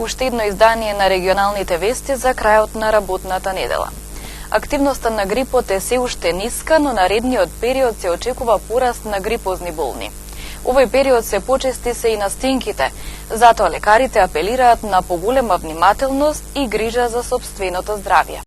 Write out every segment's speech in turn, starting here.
уште едно издание на регионалните вести за крајот на работната недела. Активноста на грипот е се уште ниска, но наредниот период се очекува пораст на грипозни болни. Овој период се почести се и настинките, затоа лекарите апелираат на поголема внимателност и грижа за сопственото здравје.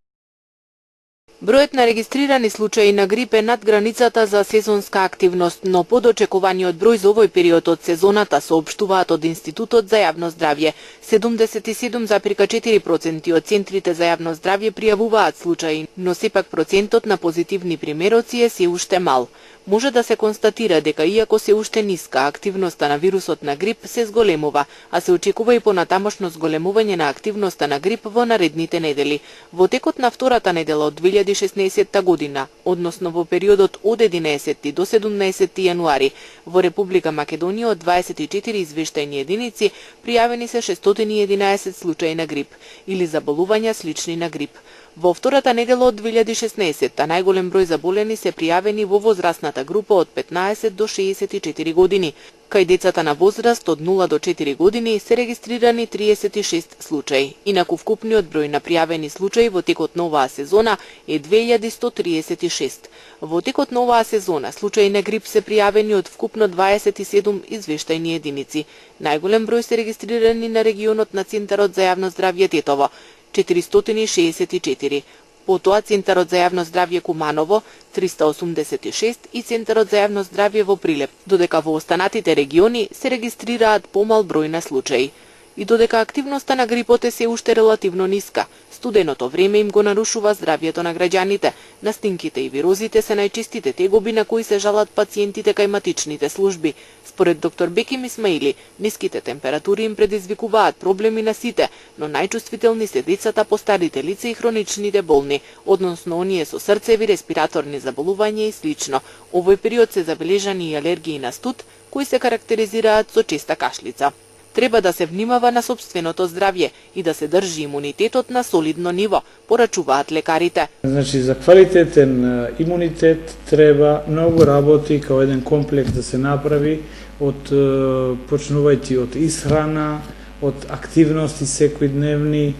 Бројот на регистрирани случаи на грип е над границата за сезонска активност, но подочекуваниот број за овој период од сезоната соопштуваат од Институтот за јавно здравје. 77,4% од центрите за јавно здравје пријавуваат случаи, но сепак процентот на позитивни примероци е се уште мал. Може да се констатира дека иако се уште ниска, активноста на вирусот на грип се зголемува, а се очекува и понатамошно зголемување на активноста на грип во наредните недели. Во текот на втората недела од 2016 година, односно во периодот од 11 до 17 јануари, во Република Македонија од 24 извештајни единици пријавени се 611 случаи на грип или заболувања слични на грип. Во втората недела од 2016 најголем број заболени се пријавени во возрастната група од 15 до 64 години. Кај децата на возраст од 0 до 4 години се регистрирани 36 случаи. Инаку вкупниот број на пријавени случаи во текот на оваа сезона е 2136. Во текот на оваа сезона случаи на грип се пријавени од вкупно 27 извештајни единици. Најголем број се регистрирани на регионот на Центарот за јавно здравје Тетово, 464. Потоа Центарот за јавно здравје Куманово 386 и Центарот за јавно здравје во Прилеп, додека во останатите региони се регистрираат помал број на случаи. И додека активноста на грипот е се уште релативно ниска, студеното време им го нарушува здравјето на граѓаните. Настинките и вирозите се најчестите тегоби на кои се жалат пациентите кај матичните служби. Според доктор Беким Исмаили, ниските температури им предизвикуваат проблеми на сите, но најчувствителни се децата, постарите лица и хроничните болни, односно оние со срцеви, респираторни заболувања и слично. Овој период се забележани и алергии на студ, кои се карактеризираат со честа кашлица. Треба да се внимава на сопственото здравје и да се држи имунитетот на солидно ниво, порачуваат лекарите. Значи, за квалитетен имунитет треба многу работи као еден комплекс да се направи, почнувајќи од исхрана, од активности секојдневни,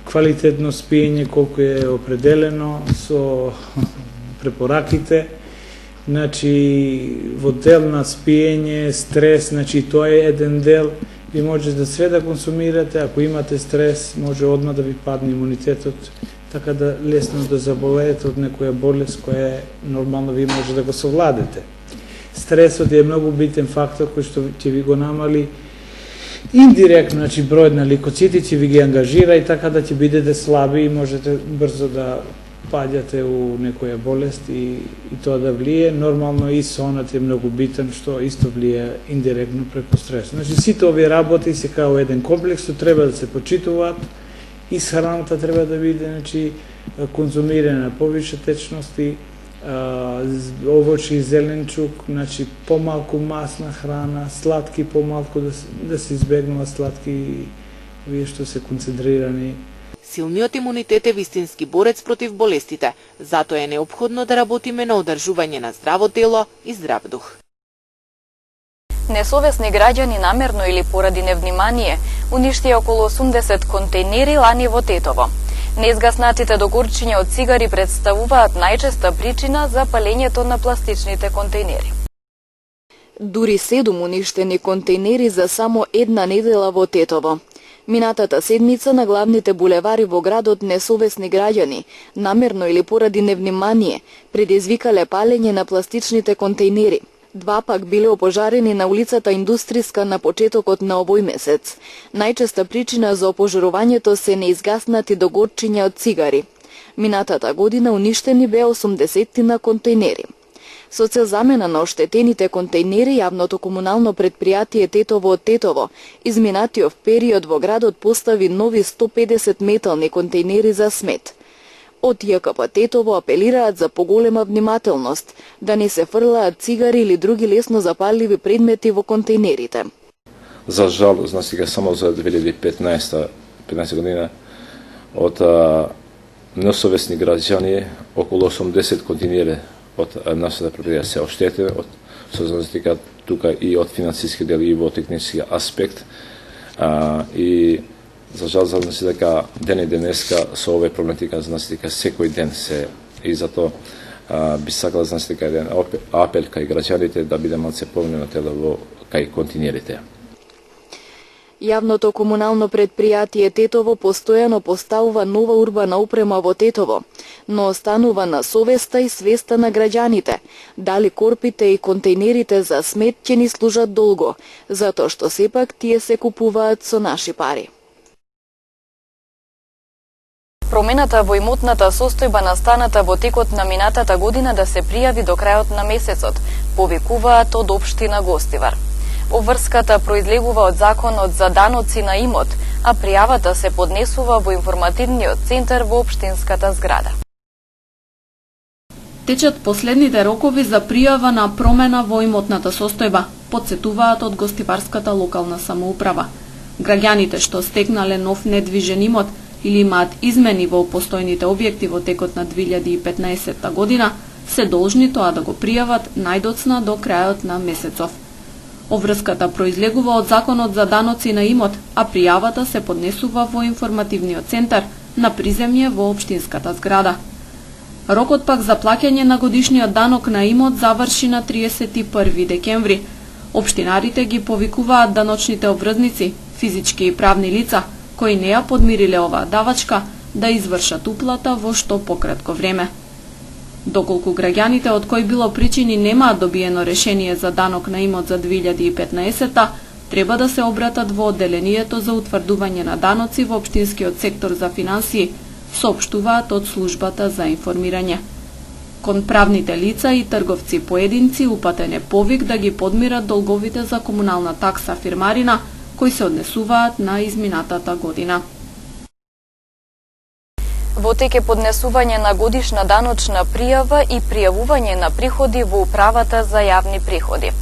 квалитетно спиење колку е определено со препораките. Значи, во дел на спиење, стрес, значи тоа е еден дел. Ви може да све да консумирате, ако имате стрес, може одма да ви падне имунитетот, така да лесно да заболеете од некоја болест која нормално ви може да го совладете. Стресот е многу битен фактор кој што ќе ви го намали индиректно, значи бројот на ликоцити ќе ви ги ангажира и така да ќе бидете слаби и можете брзо да паѓате у некоја болест и тоа да влие. Нормално и сонот е многу битен, што исто влие индиректно преку стрес. Значи, сите овие работи се као еден комплекс, што треба да се почитуваат. Исхраната треба да биде, значи, конзумирање на повише течности, овочи и зеленчук, значи, помалку масна храна, сладки помалку, да се избегнува сладки, вие што се концентрирани. Силниот имунитет е вистински борец против болестите, затоа е неопходно да работиме на одржување на здраво тело и здрав дух. Несовесни граѓани намерно или поради невнимание уништија околу 80 контейнери лани во Тетово. Неизгаснатите догорчиња од цигари представуваат најчеста причина за палењето на пластичните контейнери. Дури 7 уништени контейнери за само една недела во Тетово. Минатата седмица на главните булевари во градот несовесни граѓани, намерно или поради невнимание, предизвикале палење на пластичните контейнери. 2 пак биле опожарени на улицата Индустријска на почетокот на овој месец. Најчеста причина за опожарувањето се неизгаснати догорчиња од цигари. Минатата година уништени беа 80 контейнери. Со цел замена на оштетените контейнери, јавното комунално предпријатие Тетово од Тетово изминатиот период во градот постави нови 150 метални контейнери за смет. Од ЈКП Тетово апелираат за поголема внимателност, да не се фрлаат цигари или други лесно запаливи предмети во контейнерите. За жал, сега само за 2015 година од несовесни граѓани околу 80 контейнери од нашата предпријатие се оштетени, со дека тука и од финансиски дел и во технички аспект. И За жал, значи дека ден и денеска со оваа проблематика, значи дека секој ден се и затоа би сакала, значи дека еден апел кај граѓаните да биде малце повнимно во кај континерите. Јавното комунално предпријатие Тетово постојано поставува нова урбана опрема во Тетово, но останува на совеста и свеста на граѓаните. Дали корпите и контейнерите за смет ќе ни служат долго, затоа што сепак тие се купуваат со наши пари. Промената во имотната состојба настаната во текот на минатата година да се пријави до крајот на месецот, повикуваат од општина Гостивар. Обврската произлегува од законот за даноци на имот, а пријавата се поднесува во информативниот центар во општинската зграда. Течат последните рокови за пријава на промена во имотната состојба, потсетуваат од Гостиварската локална самоуправа. Граѓаните што стекнале нов недвижен имот или имаат измени во постојните објекти во текот на 2015 година, се должни тоа да го пријават најдоцна до крајот на месецов. Обврската произлегува од законот за даноци на имот, а пријавата се поднесува во информативниот центар на приземје во општинската зграда. Рокот пак за плаќање на годишниот данок на имот заврши на 31 декември. Општинарите ги повикуваат даночните обврзници, физички и правни лица, кои не ја подмириле оваа давачка, да извршат уплата во што пократко време. Доколку граѓаните од кои било причини немаат добиено решение за данок на имот за 2015, треба да се обратат во одделението за утврдување на даноци во општинскиот сектор за финансии, соопштуваат од службата за информирање. Кон правните лица и трговци поединци упатен е повик да ги подмират долговите за комунална такса фирмарина, кои се однесуваат на изминатата година. Во тек е поднесување на годишна даночна пријава и пријавување на приходи во управата за јавни приходи.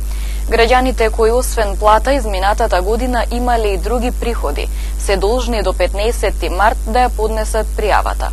Граѓаните кои освен плата изминатата година имале и други приходи, се должни до 15 март да ја поднесат пријавата.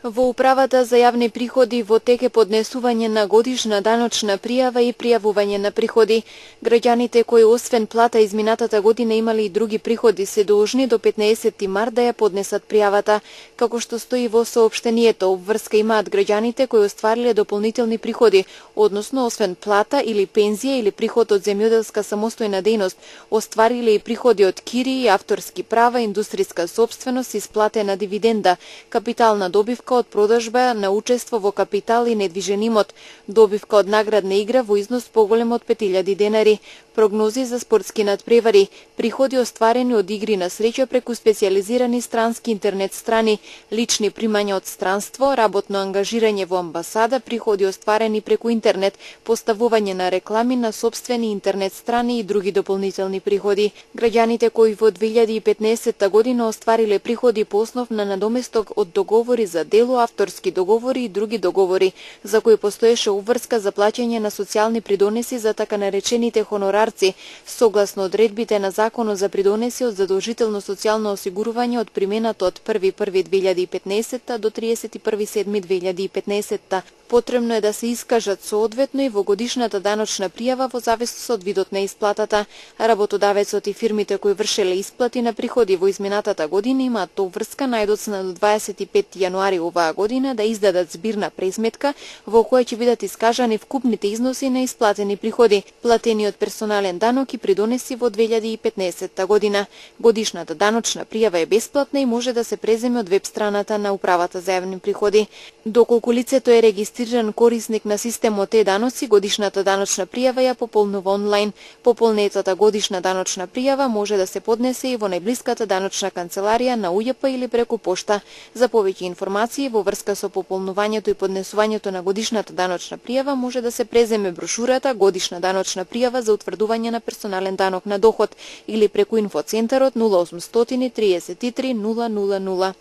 Во управата за јавни приходи во тек е поднесување на годишна даночна пријава и пријавување на приходи. Граѓаните кои освен плата изминатата година имали и други приходи се должни до 15 март да ја поднесат пријавата. Како што стои во соопштението, обврска имаат граѓаните кои оствариле дополнителни приходи, односно освен плата или пензија или приход од земјоделска самостојна дејност, оствариле и приходи од кирии, авторски права, индустријска сопственост, исплатена дивиденда, капитална добивка од продажба на учество во капитал и недвижен имот, добивка од наградна игра во износ поголем од 5000 денари, прогнози за спортски надпревари, приходи остварени од игри на среќа преку специјализирани странски интернет страни, лични примања од странство, работно ангажирање во амбасада, приходи остварени преку интернет, поставување на реклами на сопствени интернет страни и други дополнителни приходи. Граѓаните кои во 2015 година оствариле приходи по основ на надоместок од договори за дело, авторски договори и други договори, за кои постоеше обврска за плаќање на социјални придонеси за така наречените хонорарци, согласно одредбите на Законот за придонеси од задолжително социјално осигурување од примената од 1.1.2015 до 31.7.2015. Потребно е да се искажат соодветно и во годишната даночна пријава во зависност од видот на исплатата. Работодавецот и фирмите кои вршеле исплати на приходи во изминатата година имаат обврска најдоцна до 25 јануари оваа година да издадат збирна пресметка во која ќе бидат искажани вкупните износи на исплатени приходи, платениот персонален данок и придонеси во 2015 година. Годишната даночна пријава е бесплатна и може да се преземе од веб страната на Управата за јавни приходи. Доколку лицето е регистриран корисник на системот е-даноци, годишната даночна пријава ја пополнува онлайн. Пополнетата годишна даночна пријава може да се поднесе и во најблиската даночна канцеларија на УЈП или преку пошта. За повеќе информации во врска со пополнувањето и поднесувањето на годишната даночна пријава може да се преземе брошурата Годишна даночна пријава за утврдување на персонален данок на доход или преку инфоцентарот 0800 33 000.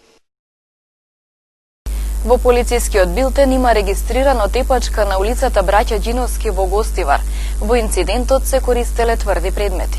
Во полицискиот билтен има регистрирано тепачка на улицата Браќа Ѓиновски во Гостивар. Во инцидентот се користеле тврди предмети.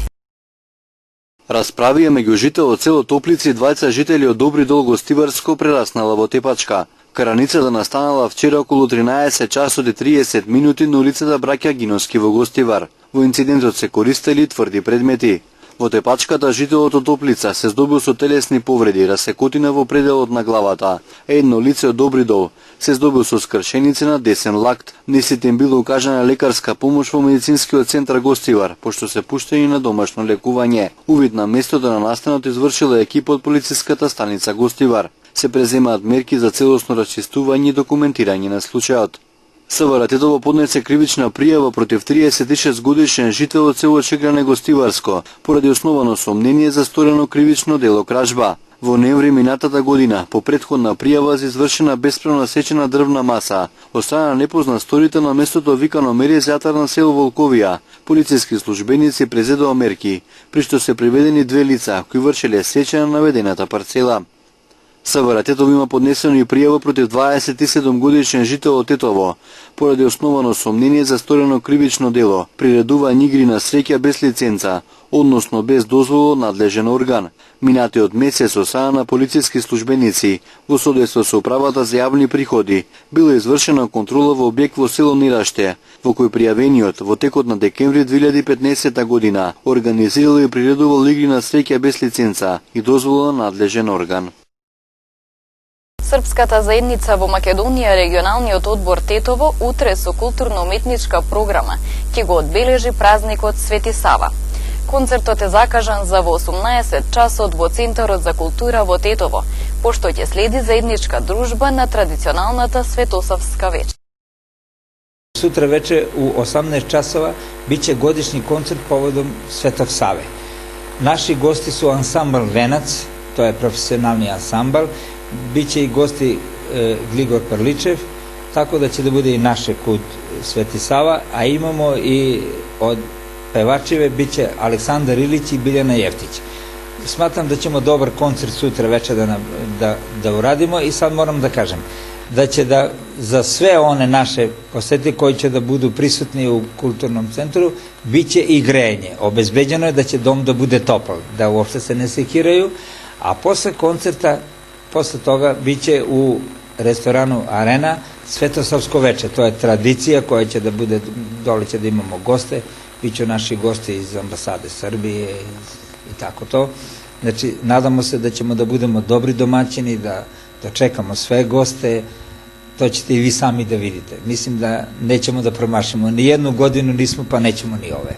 Расправија меѓу жител од село Топлици и двајца жители од Добри Дол Гостиварско прераснала во тепачка. Краницата настанала вчера околу 13 часот и 30 минути на улицата Браќа Ѓиновски во Гостивар. Во инцидентот се користели тврди предмети. Во тепачката жителот од Топлица се здобил со телесни повреди, расекотина во пределот на главата. Едно лице од Добри Дол се здобил со скршеници на десен лакт. Несите им било укажана лекарска помош во медицинскиот центар Гостивар, пошто се пуштени на домашно лекување. Увид на местото на настанот извршила екипа од полициската станица Гостивар. Се преземаат мерки за целосно расчистување и документирање на случајот. СВР Тетово поднесе кривична пријава против 36 годишен жител од село Чегране Гостиварско, поради основано сомнение за сторено кривично дело кражба. Во ноември минатата година, по претходна пријава за извршена бесправно сечена дрвна маса, од страна на непознат сторител на местото викано Меријезјатар на село Волковија, полициски службеници презедоа мерки, при што се приведени две лица кои вршеле сечење на наведената парцела. СВР Тетово има поднесено и пријава против 27 годишен жител од Тетово, поради основано сомнение за сторено кривично дело, приредување игри на среќа без лиценца, односно без дозвола од надлежен орган. Минатиот месец од страна на полициски службеници, во содейство со управата за јавни приходи, била извршена контрола во објект во село Нираште, во кој пријавениот во текот на декември 2015 година организирал и приредувал игри на среќа без лиценца и дозвола на надлежен орган. Српската заедница во Македонија, регионалниот одбор Тетово, утре со културно-уметничка програма ќе го одбележи празникот Свети Сава. Концертот е закажан за во 18 часот во Центарот за култура во Тетово, пошто ќе следи заедничка дружба на традиционалната Светосавска вечер. Сутра вече у 18 часова биće годишни концерт поводом Светов Саве. Наши гости су ансамбл Венац, тоа е професионални ансамбл, биće и гости Глигор Прличев, tako da će da bude i naše kut Sveti Sava, a imamo i od pevačive biće Aleksandar Ilić i Biljana Jeftić. Smatram da ćemo dobar koncert sutra večer da uradimo i sad moram da kažem da će da za sve one naše posete koji će da budu prisutni u kulturnom centru biće i grejanje. Obezbeđeno je da će dom da bude topal, da uopšte se ne sekiraju, a posle koncerta, posle toga biće u restoranu Arena Svetosavsko veče. To je tradicija koja će da bude, dole će da imamo goste, biće naši gosti iz ambasade Srbije i tako to. Znači, nadamo se da ćemo da budemo dobri domaćini, da čekamo sve goste, to ćete i vi sami da vidite. Mislim da nećemo da promašimo, ni jednu godinu nismo, pa nećemo ni ove.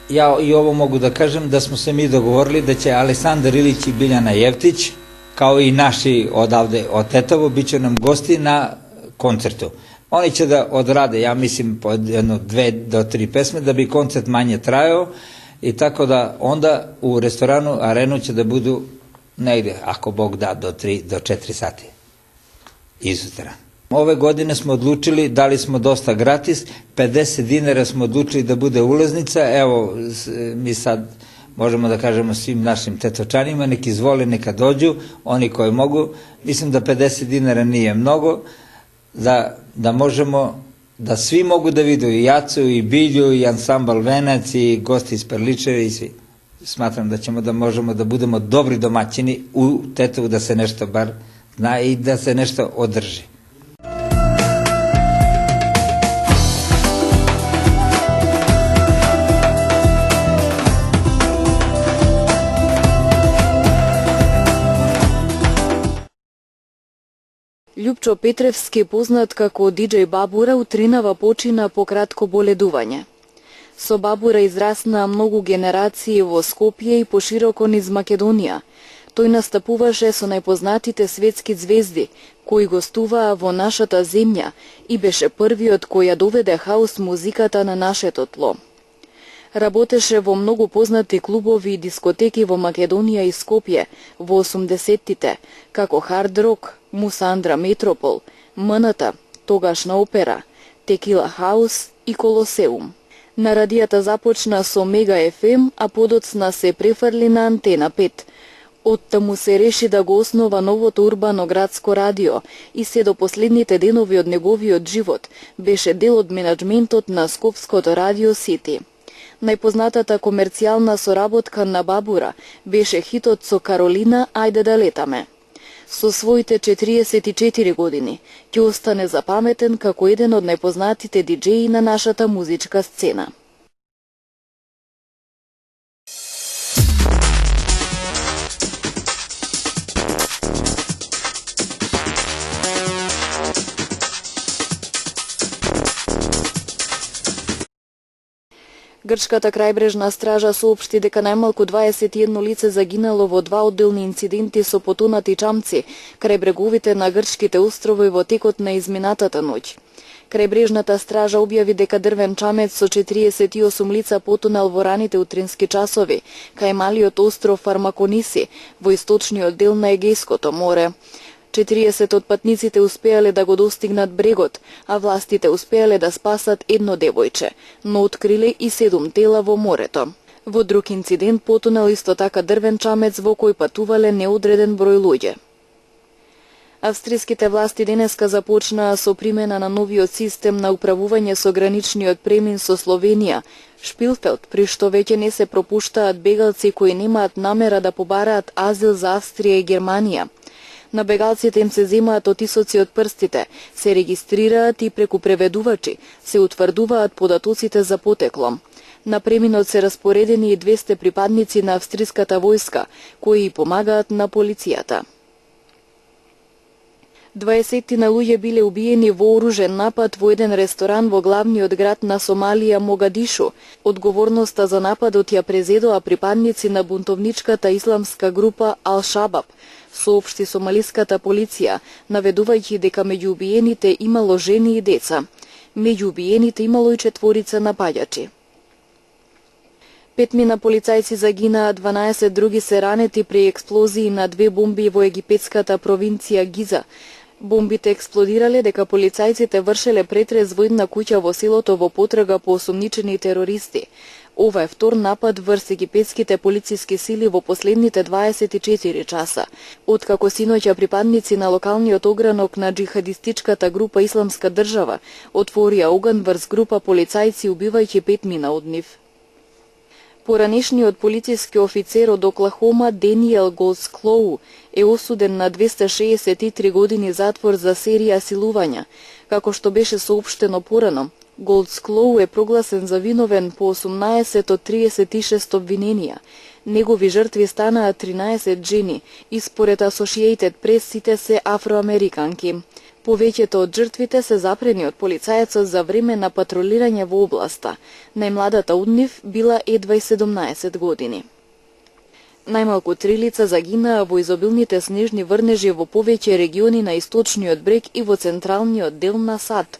Ja i ovo mogu da kažem da smo se mi dogovorili da će Aleksandar Ilić i Biljana Jeftić, kao i naši odavde od Tetovo, bit će nam gosti na koncertu. Oni će da odrade, ja mislim, po 2 do 3 pesme, da bi koncert manje trajao, i tako da onda u restoranu Arenu će da budu negde, ako Bog da, do 3 do 4 sati izutra. Ove godine smo odlučili, dali smo dosta gratis, 50 dinara smo odlučili da bude ulaznica. Evo, mi sad možemo da kažemo svim našim tetočanima, nek izvole, neka dođu, oni koji mogu. Mislim da 50 dinara nije mnogo, da možemo, da svi mogu da vidu, i Jacu, i Bilju, i ansambal Venac, i gosti iz Perličeve, i svi. Smatram da ćemo da možemo da budemo dobri domaćini u Tetovu, da se nešto bar zna i da se nešto održi. Љупчо Петревски, познат како диџеј Бабура, утринава почина по кратко боледување. Со Бабура израсна многу генерации во Скопје и пошироко низ Македонија. Тој настапуваше со најпознатите светски звезди, кои гостуваа во нашата земја и беше првиот кој ја доведе хаус музиката на нашето тло. Работеше во многу познати клубови и дискотеки во Македонија и Скопје во 80-тите, како Хард Рок, Мусандра Метропол, МНТ, тогашна опера, Текила Хаус и Колосеум. На радијата започна со Мега ФМ, а подоцна се префрли на Антена 5. Оттаму се реши да го основа новото урбано градско радио и се до последните денови од неговиот живот беше дел од менаџментот на Скопското радио Сити. Најпознатата комерцијална соработка на Бабура беше хитот со Каролина "Ајде да летаме". Со своите 44 години ќе остане запаметен како еден од најпознатите диџеи на нашата музичка сцена. Грчката крајбрежна стража соопшти дека најмалку 21 лице загинало во два одделни инциденти со потонати чамци крај бреговите на грчките острови во текот на изминатата ноќ. Крајбрежната стража објави дека дрвен чамец со 48 лица потонал во раните утрински часови кај малиот остров Фармакониси во источниот дел на Егејското море. 40 од патниците успеале да го достигнат брегот, а властите успеале да спасат едно девојче, но откриле и 7 тела во морето. Во друг инцидент потонал исто така дрвен чамец во кој патувале неодреден број луѓе. Австриските власти денеска започнаа со примена на новиот систем на управување со граничниот премин со Словенија, Шпилфелд, при што веќе не се пропуштаат бегалци кои немаат намера да побараат азил за Австрија и Германија. На бегалците им се земаат отисоци од прстите, се регистрираат и преку преведувачи, се утврдуваат податоците за потекло. На преминот се распоредени и 200 припадници на австриската војска, кои помагаат на полицијата. 20 на луѓе биле убиени во оружен напад во еден ресторан во главниот град на Сомалија, Могадишу. Одговорноста за нападот ја презедоа припадници на бунтовничката исламска група Ал-Шабаб, соопшти сомалиската полиција, наведувајќи дека меѓу убиените имало жени и деца. Меѓу убиените имало и 4 напаѓачи. 5 полицајци загинаа, 12 други се ранети при експлозии на 2 бомби во египетската провинција Гиза. Бомбите експлодирале дека полицајците вршеле претрез во една куќа во селото во потрага по осумничени терористи. Ова е втор напад врз египетските полициски сили во последните 24 часа, откако синоќа припадници на локалниот огранок на джихадистичката група Исламска држава отворија оган врз група полицајци, убивајќи 5 од нив. Поранешниот полициски офицер од Оклахома Дениел Голдсклоу е осуден на 263 години затвор за серија силувања. Како што беше соопштено порано, Голдсклоу е прогласен за виновен по 18 од 36 обвиненија. Негови жртви станаа 13 жени и според Associated Press сите се афроамериканки. Повеќето од жртвите се запрени од полицајецот за време на патролирање во областа. Најмладата од нив била едва 17 години. Најмалку 3 лица загинаа во изобилните снежни врнежи во повеќе региони на источниот брег и во централниот дел на САД.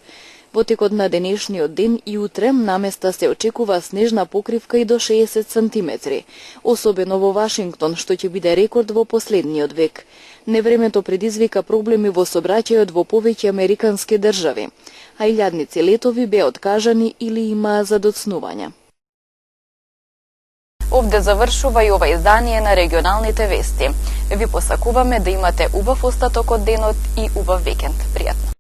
Во текот на денешниот ден и утре наместа се очекува снежна покривка и до 60 сантиметри, особено во Вашингтон, што ќе биде рекорд во последниот век. Невремето предизвика проблеми во сообраќајот во повеќе американски држави, а илјадници летови беа откажани или имаа задоцнувања. Овде завршува и ова издание на регионалните вести. Ви посакуваме да имате убав остаток од денот и убав викенд. Пријатно!